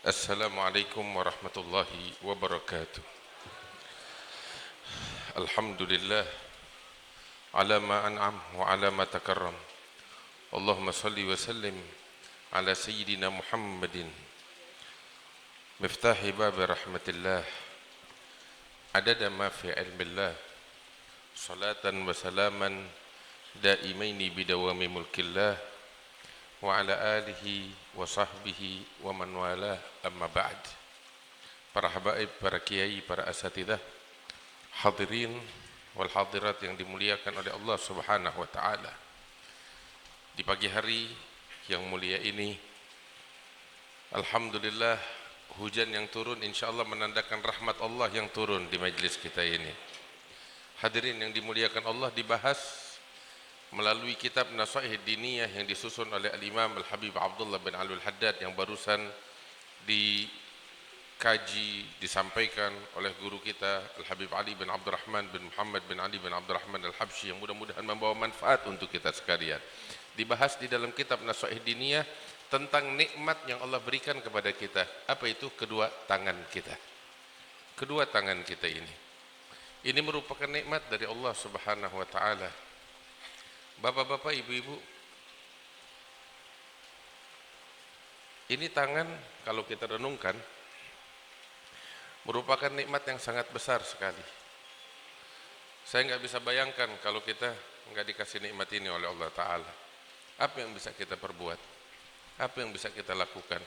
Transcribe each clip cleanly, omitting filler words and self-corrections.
Assalamualaikum warahmatullahi wabarakatuh. Alhamdulillah ala ma an'am wa ala ma takarram. Allahumma salli wa sallim ala sayyidina Muhammadin miftahi bab rahmatillah adada ma fi ilmillah salatan wa salaman daimaini bidawami mulkillah wa ala alihi wa sahbihi wa man wala amma ba'd. Para habaib, para kiai, para asatidah, hadirin wal hadirat yang dimuliakan oleh Allah Subhanahu wa taala. Di pagi hari yang mulia ini, alhamdulillah hujan yang turun insyaallah menandakan rahmat Allah yang turun di majlis kita ini. Hadirin yang dimuliakan Allah, dibahas melalui kitab Nasaih Diniyah yang disusun oleh Al-Imam Al-Habib Abdullah bin Alwi Al-Haddad yang barusan dikaji, disampaikan oleh guru kita Al-Habib Ali bin Abdurrahman bin Muhammad bin Ali bin Abdurrahman Al-Habsyi, yang mudah-mudahan membawa manfaat untuk kita sekalian. Dibahas di dalam kitab Nasaih Diniyah tentang nikmat yang Allah berikan kepada kita. Apa itu? Kedua tangan kita. Kedua tangan kita ini. Ini merupakan nikmat dari Allah Subhanahu wa taala. Bapak-bapak, ibu-ibu, ini tangan kalau kita renungkan merupakan nikmat yang sangat besar sekali. Saya nggak bisa bayangkan kalau kita nggak dikasih nikmat ini oleh Allah Ta'ala. Apa yang bisa kita perbuat? Apa yang bisa kita lakukan?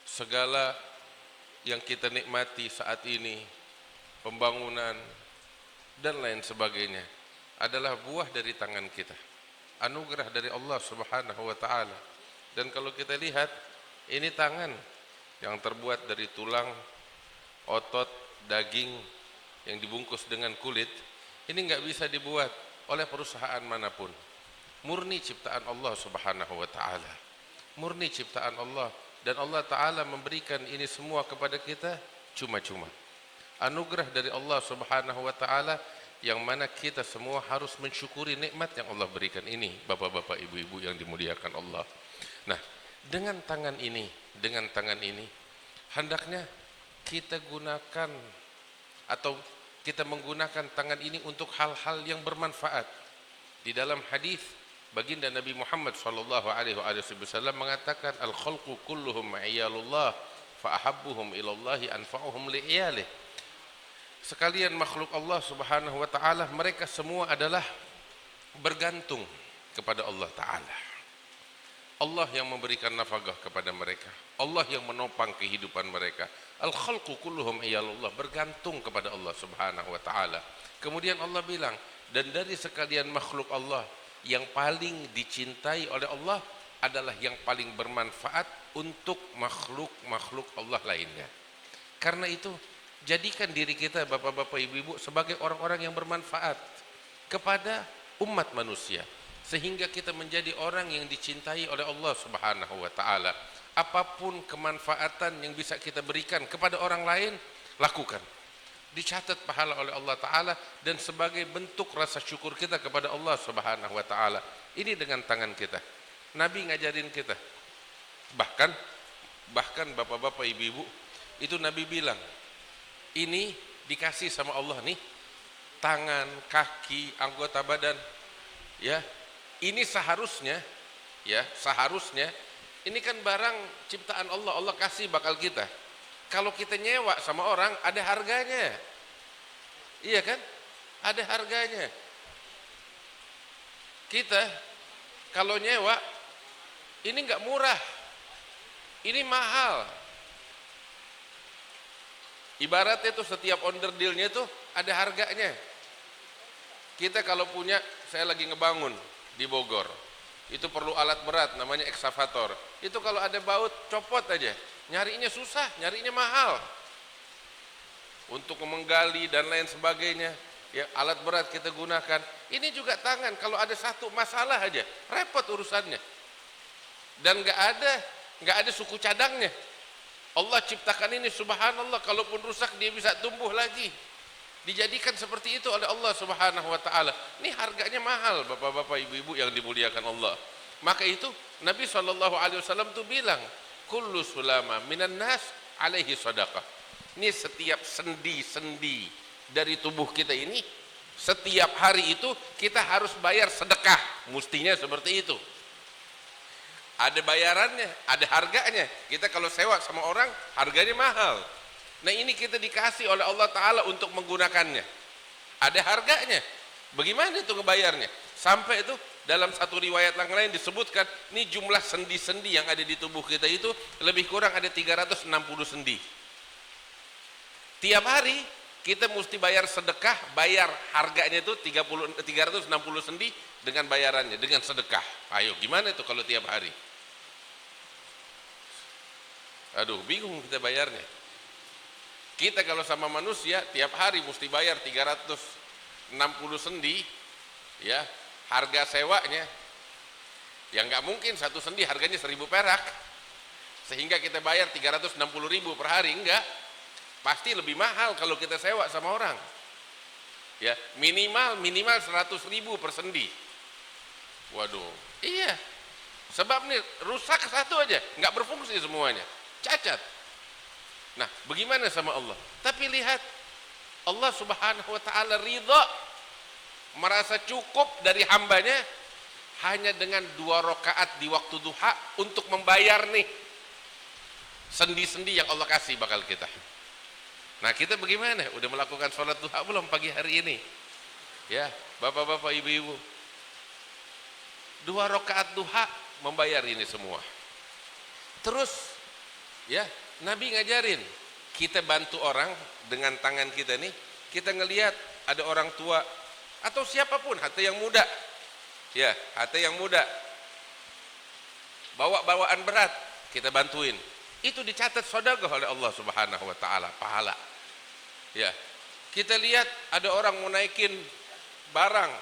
Segala yang kita nikmati saat ini, pembangunan dan lain sebagainya, adalah buah dari tangan kita, anugerah dari Allah Subhanahu wa taala. Dan kalau kita lihat, ini tangan yang terbuat dari tulang, otot, daging yang dibungkus dengan kulit, ini nggak bisa dibuat oleh perusahaan manapun. Murni ciptaan Allah Subhanahu wa taala. Murni ciptaan Allah, dan Allah Taala memberikan ini semua kepada kita cuma-cuma. Anugerah dari Allah Subhanahu wa taala yang mana kita semua harus mensyukuri nikmat yang Allah berikan ini, bapak-bapak, ibu-ibu yang dimuliakan Allah. Nah, dengan tangan ini, hendaknya kita gunakan atau kita menggunakan tangan ini untuk hal-hal yang bermanfaat. Di dalam hadis baginda Nabi Muhammad sallallahu alaihi wasallam mengatakan, al-khalqu kulluhum iyalullah fa ahabbuhum ilallahi anfa'uhum li'iyalih. Sekalian makhluk Allah Subhanahu wa taala, mereka semua adalah bergantung kepada Allah Taala. Allah yang memberikan nafkah kepada mereka, Allah yang menopang kehidupan mereka. Al-khalqu kulluhum iyalullah, bergantung kepada Allah Subhanahu wa taala. Kemudian Allah bilang, dan dari sekalian makhluk Allah, yang paling dicintai oleh Allah adalah yang paling bermanfaat untuk makhluk-makhluk Allah lainnya. Karena itu, jadikan diri kita, bapak-bapak, ibu-ibu, sebagai orang-orang yang bermanfaat kepada umat manusia, sehingga kita menjadi orang yang dicintai oleh Allah Subhanahu wa taala. Apapun kemanfaatan yang bisa kita berikan kepada orang lain, lakukan. Dicatat pahala oleh Allah Taala, dan sebagai bentuk rasa syukur kita kepada Allah Subhanahu wa taala. Ini dengan tangan kita. Nabi ngajarin kita. Bahkan bapak-bapak, ibu-ibu, itu Nabi bilang, ini dikasih sama Allah nih, tangan, kaki, anggota badan, ya. Ini seharusnya ini kan barang ciptaan Allah, Allah kasih bakal kita. Kalau kita nyewa sama orang, ada harganya. Iya kan? Ada harganya. Kita kalau nyewa, ini enggak murah. Ini mahal. Ibaratnya itu setiap onderdilnya itu ada harganya. Kita kalau punya, saya lagi ngebangun di Bogor, itu perlu alat berat namanya eksavator. Itu kalau ada baut, copot aja, nyarinya susah, nyarinya mahal. Untuk menggali dan lain sebagainya, ya, alat berat kita gunakan. Ini juga tangan, kalau ada satu masalah aja, repot urusannya. Dan nggak ada suku cadangnya. Allah ciptakan ini, subhanallah, kalaupun rusak dia bisa tumbuh lagi. Dijadikan seperti itu oleh Allah Subhanahu wa taala. Ini harganya mahal, bapak-bapak, ibu-ibu yang dimuliakan Allah. Maka itu Nabi SAW tuh bilang, kullu sulama minan nas alaihi sadaqah. Ini setiap sendi-sendi dari tubuh kita ini, setiap hari itu kita harus bayar sedekah, mestinya seperti itu. Ada bayarannya, ada harganya. Kita kalau sewa sama orang, harganya mahal. Nah ini kita dikasih oleh Allah Ta'ala untuk menggunakannya. Ada harganya. Bagaimana itu ngebayarnya? Sampai itu dalam satu riwayat yang lain disebutkan, ini jumlah sendi-sendi yang ada di tubuh kita itu lebih kurang ada 360 sendi. Tiap hari kita mesti bayar sedekah, bayar harganya itu 360 sendi dengan bayarannya, dengan sedekah. Ayo, gimana itu kalau tiap hari? Aduh, bingung kita bayarnya. Kita kalau sama manusia tiap hari mesti bayar 360 sendi, ya, harga sewanya. Ya nggak mungkin satu sendi harganya 1.000 perak. Sehingga kita bayar 360.000 per hari, enggak. Pasti lebih mahal kalau kita sewa sama orang. Ya, minimal 100.000 per sendi. Waduh, iya. Sebab nih rusak satu aja, nggak berfungsi semuanya, cacat. Nah, bagaimana sama Allah? Tapi lihat, Allah Subhanahu wa Ta'ala ridha, merasa cukup dari hambanya hanya dengan 2 rakaat di waktu duha untuk membayar nih sendi-sendi yang Allah kasih bakal kita. Nah kita bagaimana? Udah melakukan sholat duha belum pagi hari ini? Ya, bapak-bapak, ibu-ibu. 2 rakaat duha membayar ini semua. Terus, ya, Nabi ngajarin kita bantu orang dengan tangan kita nih. Kita ngelihat ada orang tua atau siapapun, hatta yang muda, ya, hatta yang muda, bawa bawaan berat, kita bantuin. Itu dicatat sedekah oleh Allah Subhanahu wa Ta'ala, pahala. Ya, kita lihat ada orang mau naikin barang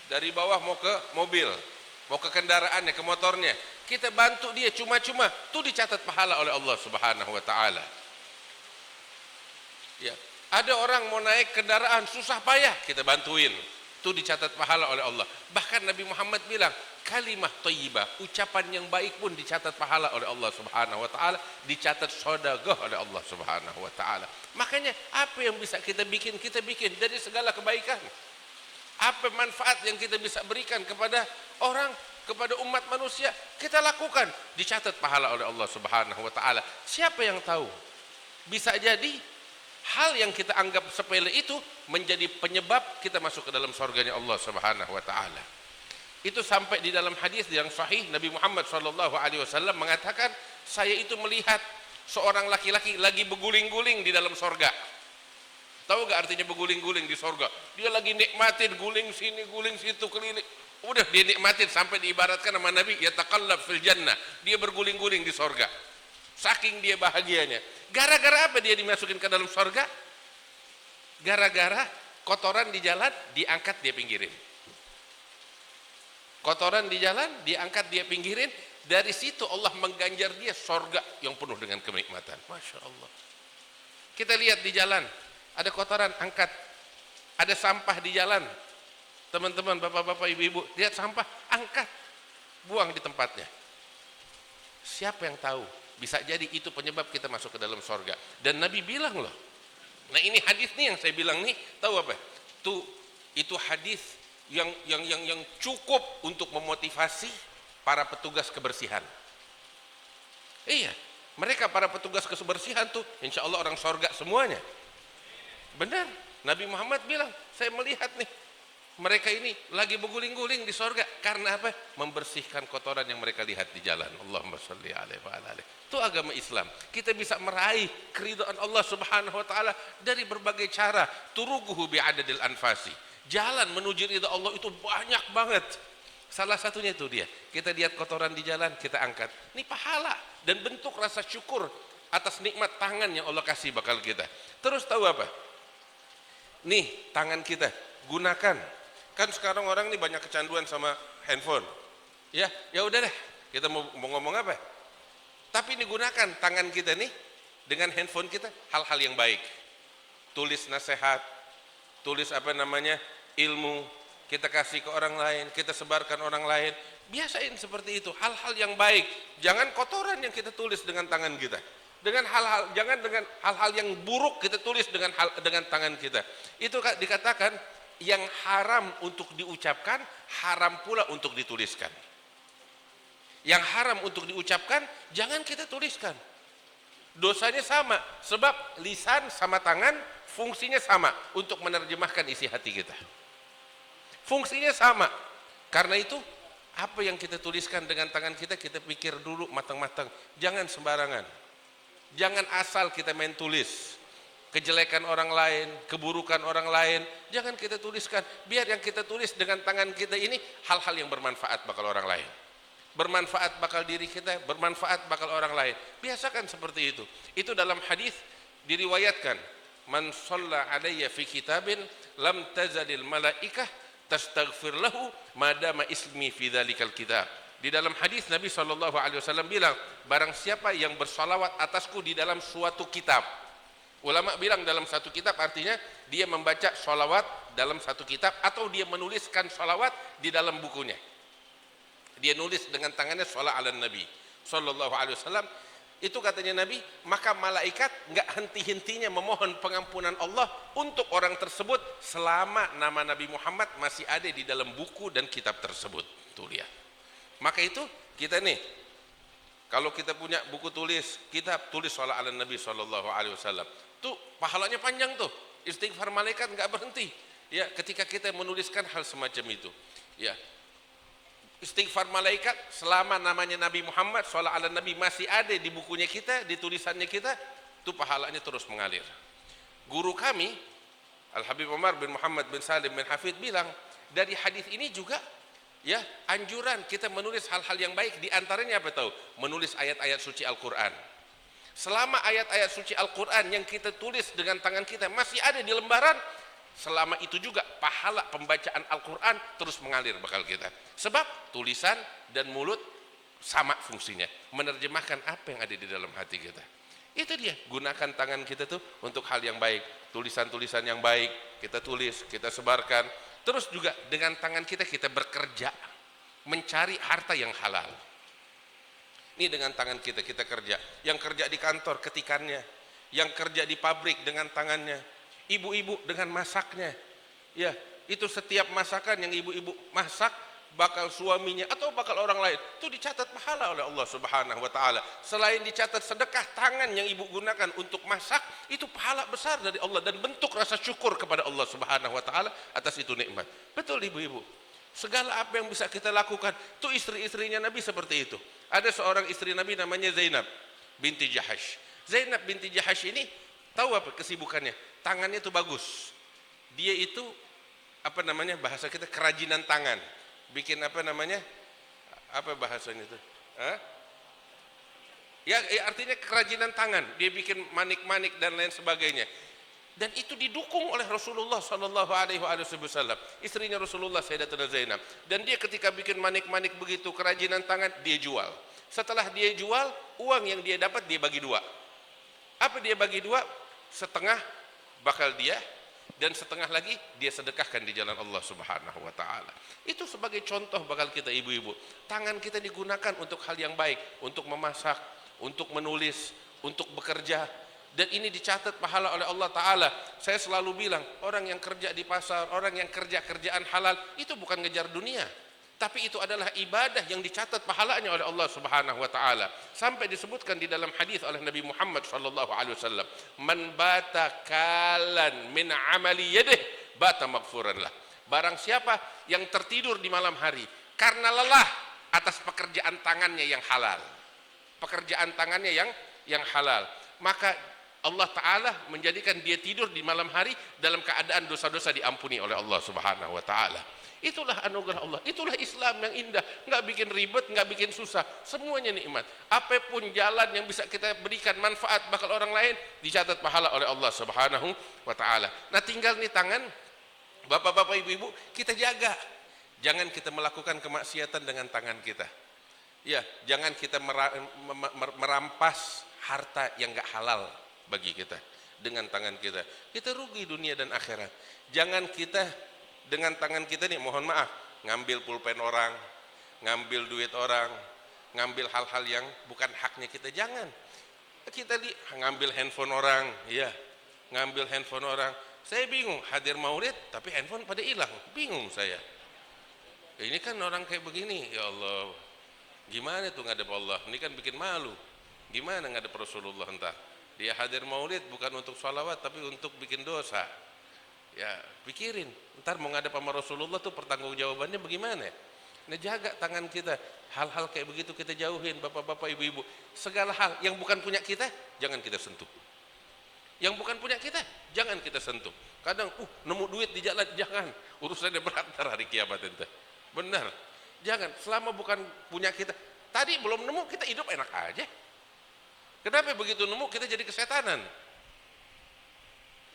dari bawah mau ke mobil, mau ke kendaraannya, ke motornya, kita bantu dia cuma-cuma, itu dicatat pahala oleh Allah Subhanahu wa Ta'ala. Ya, ada orang mau naik kendaraan susah payah, kita bantuin, itu dicatat pahala oleh Allah. Bahkan Nabi Muhammad bilang, kalimah thayyibah, ucapan yang baik pun dicatat pahala oleh Allah Subhanahu wa Ta'ala, dicatat sedekah oleh Allah Subhanahu wa Ta'ala. Makanya apa yang bisa kita bikin dari segala kebaikan. Apa manfaat yang kita bisa berikan kepada orang, kepada umat manusia, kita lakukan, dicatat pahala oleh Allah Subhanahu wa Ta'ala. Siapa yang tahu? Bisa jadi hal yang kita anggap sepele itu menjadi penyebab kita masuk ke dalam surganya Allah Subhanahu wa Ta'ala. Itu sampai di dalam hadis yang sahih, Nabi Muhammad SAW mengatakan, saya itu melihat seorang laki-laki lagi berguling-guling di dalam surga. Tahu gak artinya berguling-guling di surga? Dia lagi nikmatin, guling sini, guling situ, keliling. Udah dia nikmatin sampai diibaratkan sama Nabi, yataqallab fil jannah. Dia berguling-guling di surga. Saking dia bahagianya. Gara-gara apa dia dimasukin ke dalam surga? Gara-gara kotoran di jalan diangkat dia pinggirin. Kotoran di jalan diangkat dia pinggirin, dari situ Allah mengganjar dia surga yang penuh dengan kenikmatan. Masya Allah. Kita lihat di jalan ada kotoran, angkat. Ada sampah di jalan, teman-teman, bapak-bapak, ibu-ibu, lihat sampah, angkat, buang di tempatnya. Siapa yang tahu? Bisa jadi itu penyebab kita masuk ke dalam surga. Dan Nabi bilang loh, nah ini hadis nih yang saya bilang nih, tahu apa? Itu hadis yang cukup untuk memotivasi para petugas kebersihan. Iya, mereka para petugas kebersihan tuh insya Allah orang surga semuanya. Benar, Nabi Muhammad bilang, saya melihat nih, mereka ini lagi berguling-guling di surga. Karena apa? Membersihkan kotoran yang mereka lihat di jalan. Allahumma sholli alaihi wa ala alihi. Itu agama Islam. Kita bisa meraih keridhaan Allah Subhanahu wa Ta'ala dari berbagai cara. Turuguhu bi'adadil anfasi. Jalan menuju ridha Allah itu banyak banget. Salah satunya itu dia. Kita lihat kotoran di jalan, kita angkat. Ini pahala dan bentuk rasa syukur atas nikmat tangan yang Allah kasih bakal kita. Terus tahu apa? Nih tangan kita gunakan. Kan sekarang orang nih banyak kecanduan sama handphone. Ya udah deh. Kita mau ngomong apa? Tapi ini gunakan tangan kita nih dengan handphone kita hal-hal yang baik. Tulis nasihat, tulis ilmu. kita kasih ke orang lain, kita sebarkan orang lain. Biasain seperti itu, hal-hal yang baik. Jangan kotoran yang kita tulis dengan tangan kita. Jangan dengan hal-hal yang buruk kita tulis dengan tangan kita. Itu dikatakan yang haram untuk diucapkan, haram pula untuk dituliskan. Yang haram untuk diucapkan, jangan kita tuliskan. Dosanya sama, sebab lisan sama tangan fungsinya sama untuk menerjemahkan isi hati kita. Fungsinya sama. Karena itu, apa yang kita tuliskan dengan tangan kita, kita pikir dulu matang-matang. Jangan sembarangan. Jangan asal kita main tulis. Kejelekan orang lain, keburukan orang lain, jangan kita tuliskan. Biar yang kita tulis dengan tangan kita ini, hal-hal yang bermanfaat bakal orang lain. Bermanfaat bakal diri kita, bermanfaat bakal orang lain. Biasakan seperti itu. Itu dalam hadis diriwayatkan, man shalla alayya fi kitabin lam tazalil malaikah tastaghfir lahu madama ismi fi dzalikal kitab. Di dalam hadis Nabi SAW bilang, barang siapa yang bersalawat atasku di dalam suatu kitab. Ulama bilang dalam satu kitab artinya dia membaca salawat dalam satu kitab, atau dia menuliskan salawat di dalam bukunya. Dia nulis dengan tangannya sholawat ala Nabi SAW. Itu katanya Nabi, maka malaikat nggak henti-hentinya memohon pengampunan Allah untuk orang tersebut selama nama Nabi Muhammad masih ada di dalam buku dan kitab tersebut. Tuh lihat. Maka itu kita nih, kalau kita punya buku tulis, kitab tulis sholawat ala Nabi SAW, tuh pahalanya panjang tuh. Istighfar malaikat nggak berhenti. Ya, ketika kita menuliskan hal semacam itu, ya. Istighfar malaikat selama namanya Nabi Muhammad sholawat ala Nabi masih ada di bukunya kita, di tulisannya kita, itu pahalanya terus mengalir. Guru kami Al-Habib Umar bin Muhammad bin Salim bin Hafid bilang, dari hadis ini juga ya anjuran kita menulis hal-hal yang baik. Di antaranya apa tahu? Menulis ayat-ayat suci Al-Quran. Selama ayat-ayat suci Al-Quran yang kita tulis dengan tangan kita masih ada di lembaran, selama itu juga pahala pembacaan Al-Quran terus mengalir bakal kita. Sebab tulisan dan mulut sama fungsinya, menerjemahkan apa yang ada di dalam hati kita. Itu dia, gunakan tangan kita tuh untuk hal yang baik. Tulisan-tulisan yang baik kita tulis, kita sebarkan. Terus juga dengan tangan kita bekerja, mencari harta yang halal. Ini dengan tangan kita kerja. Yang kerja di kantor ketikannya, yang kerja di pabrik dengan tangannya, ibu-ibu dengan masaknya. Ya, itu setiap masakan yang ibu-ibu masak bakal suaminya atau bakal orang lain itu dicatat pahala oleh Allah Subhanahu wa taala. Selain dicatat sedekah tangan yang ibu gunakan untuk masak, itu pahala besar dari Allah dan bentuk rasa syukur kepada Allah Subhanahu wa taala atas itu nikmat. Betul ibu-ibu. Segala apa yang bisa kita lakukan, itu istri-istrinya Nabi seperti itu. Ada seorang istri Nabi namanya Zainab binti Jahash. Zainab binti Jahash ini tahu apa kesibukannya? Tangannya itu bagus. Dia itu apa namanya, bahasa kita kerajinan tangan. Bikin apa namanya? Apa bahasanya itu? Ya, artinya kerajinan tangan. Dia bikin manik-manik dan lain sebagainya. Dan itu didukung oleh Rasulullah Sallallahu Alaihi Wasallam. Istrinya Rasulullah Sayyidatuna Zainab. Dan dia ketika bikin manik-manik begitu kerajinan tangan, dia jual. Setelah dia jual, uang yang dia dapat dia bagi dua. Apa dia bagi dua? Setengah bakal dia, dan setengah lagi dia sedekahkan di jalan Allah Subhanahu wa taala. Itu sebagai contoh bakal kita ibu-ibu. Tangan kita digunakan untuk hal yang baik, untuk memasak, untuk menulis, untuk bekerja, dan ini dicatat pahala oleh Allah taala. Saya selalu bilang, orang yang kerja di pasar, orang yang kerjaan halal, itu bukan ngejar dunia, tapi itu adalah ibadah yang dicatat pahalanya oleh Allah Subhanahu wa taala. Sampai disebutkan di dalam hadis oleh Nabi Muhammad sallallahu alaihi wasallam, "Man bata kalan min amali yadihi bata maghfuran lah." Barang siapa yang tertidur di malam hari karena lelah atas pekerjaan tangannya yang halal. Pekerjaan tangannya yang halal, maka Allah taala menjadikan dia tidur di malam hari dalam keadaan dosa-dosa diampuni oleh Allah Subhanahu wa taala. Itulah anugerah Allah, itulah Islam yang indah, nggak bikin ribet, nggak bikin susah, semuanya nikmat. Apapun jalan yang bisa kita berikan manfaat bakal orang lain, dicatat pahala oleh Allah Subhanahu wa taala. Nah, tinggal nih tangan, bapak-bapak, ibu-ibu, kita jaga. Jangan kita melakukan kemaksiatan dengan tangan kita. Ya, jangan kita merampas harta yang nggak halal bagi kita dengan tangan kita. Kita rugi dunia dan akhirat. Jangan kita dengan tangan kita nih, mohon maaf, ngambil pulpen orang, ngambil duit orang, ngambil hal-hal yang bukan haknya kita. Jangan. Kita ngambil handphone orang, ya, ngambil handphone orang. Saya bingung, hadir maulid tapi handphone pada hilang, bingung saya. Ini kan orang kayak begini, ya Allah, gimana tuh ngadep Allah? Ini kan bikin malu. Gimana ngadep Rasulullah? Entah dia hadir maulid bukan untuk sholawat tapi untuk bikin dosa. Ya pikirin, ntar mau ngadep sama Rasulullah tuh pertanggungjawabannya bagaimana? Nah, jaga tangan kita, hal-hal kayak begitu kita jauhin, bapak-bapak, ibu-ibu. Segala hal yang bukan punya kita jangan kita sentuh. Yang bukan punya kita jangan kita sentuh. Kadang nemu duit di jalan, jangan, urusannya berat ntar hari kiamat ente. Benar, jangan. Selama bukan punya kita, tadi belum nemu kita hidup enak aja. Kenapa begitu nemu kita jadi kesetanan?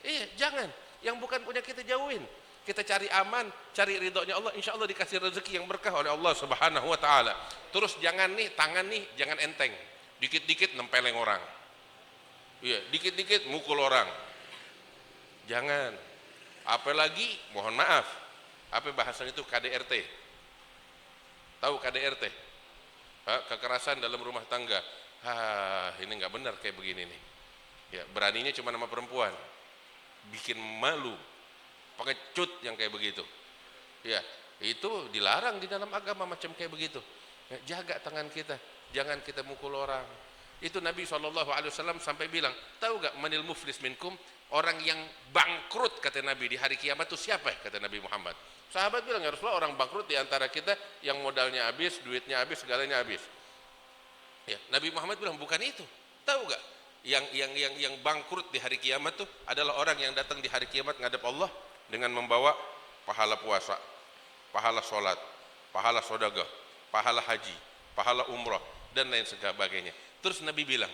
Iya, jangan. Yang bukan punya kita jauhin. Kita cari aman, cari ridhonya Allah, insya Allah dikasih rezeki yang berkah oleh Allah Subhanahu wa ta'ala. Terus jangan nih, tangan nih jangan enteng, dikit-dikit nempeleng orang, iya, dikit-dikit mukul orang, jangan. Apalagi mohon maaf, apa bahasan itu, KDRT, tahu KDRT? Kekerasan dalam rumah tangga. Ini nggak benar kayak begini nih, ya, beraninya cuma nama perempuan, bikin malu, pengecut yang kayak begitu, ya, itu dilarang di dalam agama macam kayak begitu. Ya, jaga tangan kita, jangan kita mukul orang. Itu Nabi SAW sampai bilang, tahu gak manil muflis minkum, orang yang bangkrut kata Nabi di hari kiamat itu siapa? Kata Nabi Muhammad. Sahabat bilang, ya Rasulullah, orang bangkrut di antara kita yang modalnya habis, duitnya habis, segalanya habis. Ya, Nabi Muhammad bilang bukan itu. Tahu gak? Yang bangkrut di hari kiamat itu adalah orang yang datang di hari kiamat ngadep Allah dengan membawa pahala puasa, pahala sholat, pahala sodagah, pahala haji, pahala umrah, dan lain sebagainya. Terus Nabi bilang,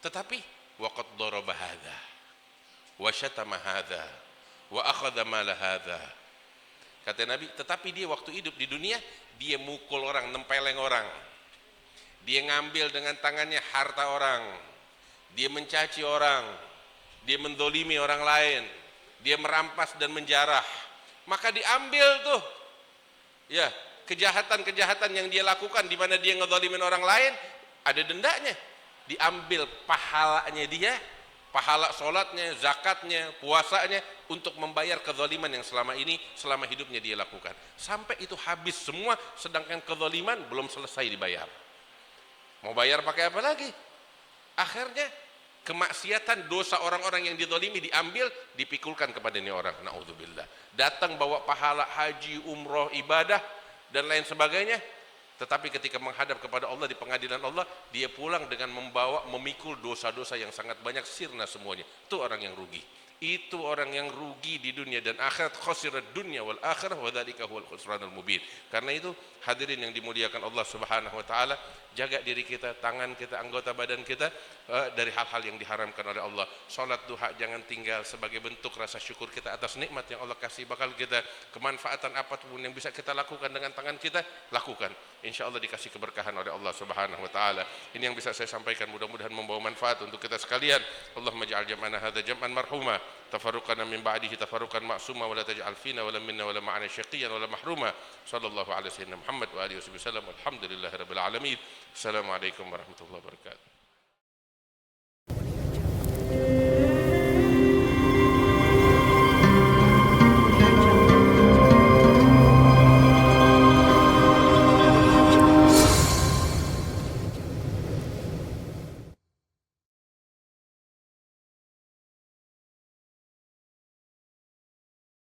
tetapi waqad daraba hadza wa syatama hadza wa akhadha mala hadza. Kata Nabi, tetapi dia waktu hidup di dunia dia mukul orang, nempeleng orang, dia ngambil dengan tangannya harta orang, dia mencaci orang, dia mendolimi orang lain, dia merampas dan menjarah. Maka diambil tuh, ya, kejahatan-kejahatan yang dia lakukan, di mana dia ngedzalimin orang lain, ada dendanya. Diambil pahalanya dia, pahala sholatnya, zakatnya, puasanya, untuk membayar kezaliman yang selama ini, selama hidupnya dia lakukan. Sampai itu habis semua, sedangkan kezaliman belum selesai dibayar. Mau bayar pakai apa lagi? Akhirnya kemaksiatan, dosa orang-orang yang dizalimi diambil, dipikulkan kepada ini orang. Naudzubillah. Datang bawa pahala haji, umroh, ibadah dan lain sebagainya, tetapi ketika menghadap kepada Allah di pengadilan Allah, dia pulang dengan memikul dosa-dosa yang sangat banyak, sirna semuanya. Itu orang yang rugi. Itu orang yang rugi di dunia dan akhirat, khasirat dunia wal akhirah wa dzalika huwal khusranul mubin. Karena itu hadirin yang dimuliakan Allah Subhanahu wa taala, jaga diri kita, tangan kita, anggota badan kita dari hal-hal yang diharamkan oleh Allah. Salat duha jangan tinggal, sebagai bentuk rasa syukur kita atas nikmat yang Allah kasih. Bakal kita kemanfaatan apapun yang bisa kita lakukan dengan tangan kita, lakukan. Insya Allah dikasih keberkahan oleh Allah Subhanahu wa taala. Ini yang bisa saya sampaikan, mudah-mudahan membawa manfaat untuk kita sekalian. Allahumma ja'al jam'ana hadza jam'an marhuma, tafarruqana min ba'dihi tafarruqan ma'suma, wa la taj'al fina wa la minna wa la ma'ana syaqiyyan wa la mahruma. Sallallahu alaihi wasallam Muhammad wa alihi wasallam. Alhamdulillahirabbil alamin. Assalamualaikum warahmatullahi wabarakatuh.